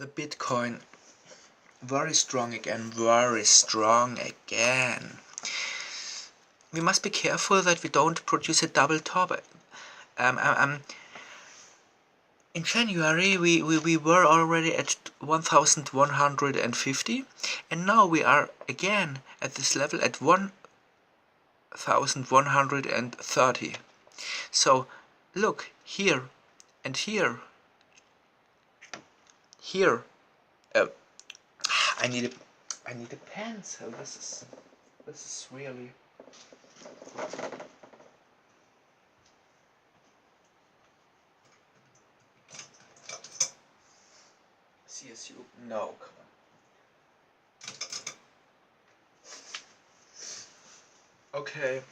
the Bitcoin very strong again, very strong again. We must be careful that we don't produce a double top. In January we were already at 1150, and now we are again at this level at 1130. So look here and here. I need a pencil. This is really. CSU? No, come on. Okay.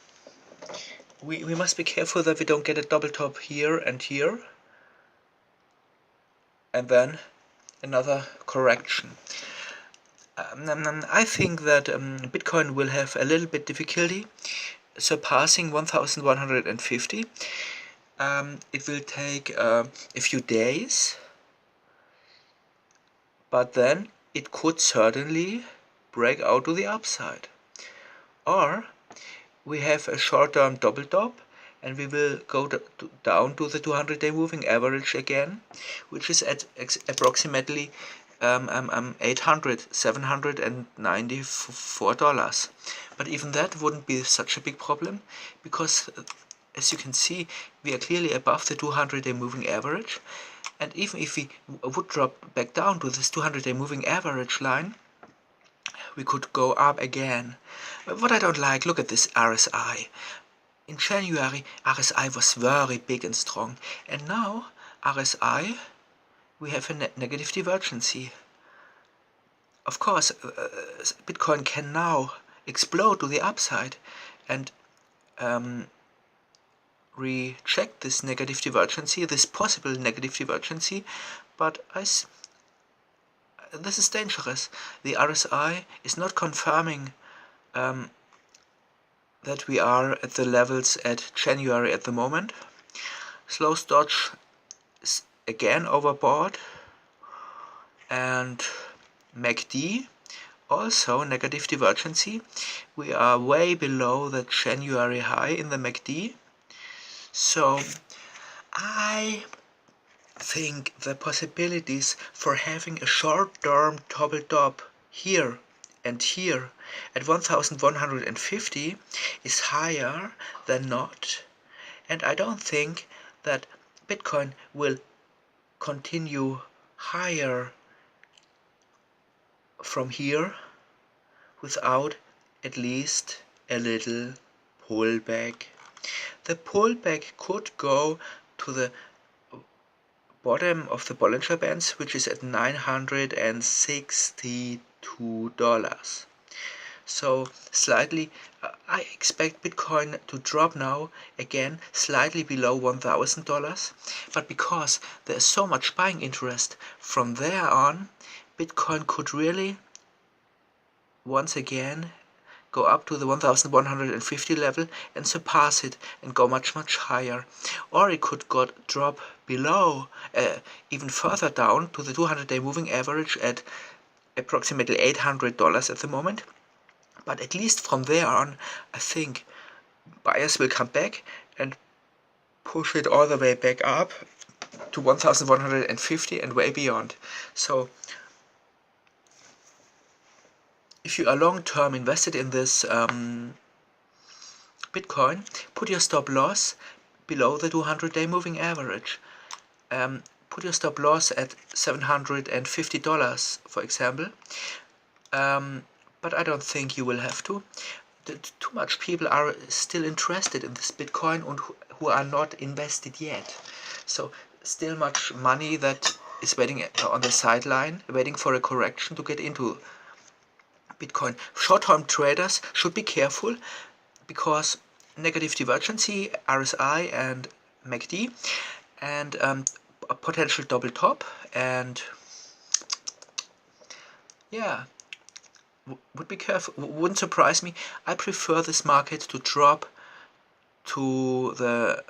We must be careful that we don't get a double top here, and then another correction. I think that Bitcoin will have a little bit difficulty surpassing 1150. It will take a few days, but then it could certainly break out to the upside. Or we have a short-term double top, and we will go down to the 200-day moving average again, which is at approximately $794. But even that wouldn't be such a big problem, because as you can see, we are clearly above the 200-day moving average, and even if we would drop back down to this 200-day moving average line, we could go up again. But what I don't like, look at this RSI. In January, RSI was very big and strong, and now RSI, we have a negative divergency. Of course, Bitcoin can now explode to the upside and reject this negative divergency, this possible negative divergency, but this is dangerous. The RSI is not confirming that we are at the levels at January at the moment. Slow Dodge is again overbought, and MACD also negative divergency. We are way below the January high in the MACD. So I think the possibilities for having a short-term double top here and here at 1150 is higher than not, and I don't think that Bitcoin will continue higher from here without at least a little pullback. The pullback could go to the bottom of the Bollinger Bands, which is at $962. So slightly, I expect Bitcoin to drop now again slightly below $1,000, but because there is so much buying interest from there on, Bitcoin could really once again go up to the 1150 level and surpass it and go much higher. Or it could drop below, even further down to the 200-day moving average at approximately $800 at the moment. But at least from there on, I think buyers will come back and push it all the way back up to 1150 and way beyond. So if you are long-term invested in this Bitcoin, put your stop loss below the 200-day moving average. Put your stop loss at $750, for example. But I don't think you will have to. Too much people are still interested in this Bitcoin and who are not invested yet. So still much money that is waiting on the sideline, waiting for a correction to get into Bitcoin. Short-term traders should be careful, because negative divergency, RSI and MACD, and a potential double top, and yeah, would be careful. Wouldn't surprise me. I prefer this market to drop to the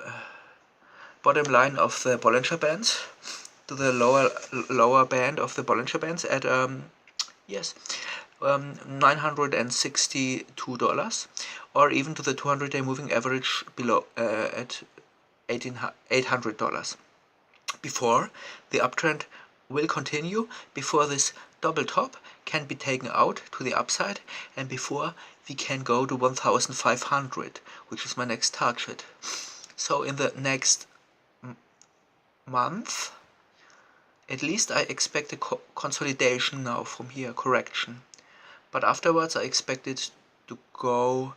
bottom line of the Bollinger Bands to the lower band of the Bollinger Bands at $962, or even to the 200-day moving average below at $800. Before the uptrend will continue, before this double top can be taken out to the upside, and before we can go to 1,500, which is my next target. So in the next month, at least, I expect a consolidation now from here, correction. But afterwards I expect it to go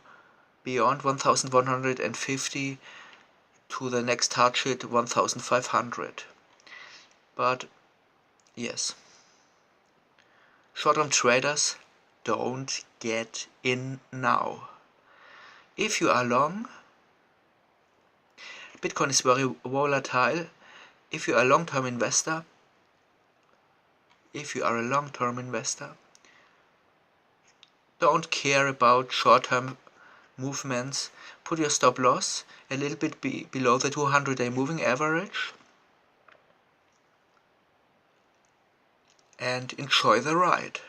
beyond 1,150 to the next target 1,500. But yes, short-term traders don't get in now. If you are long, Bitcoin is very volatile. If you are a long-term investor, don't care about short-term movements. Put your stop loss a little bit below the 200-day moving average and enjoy the ride.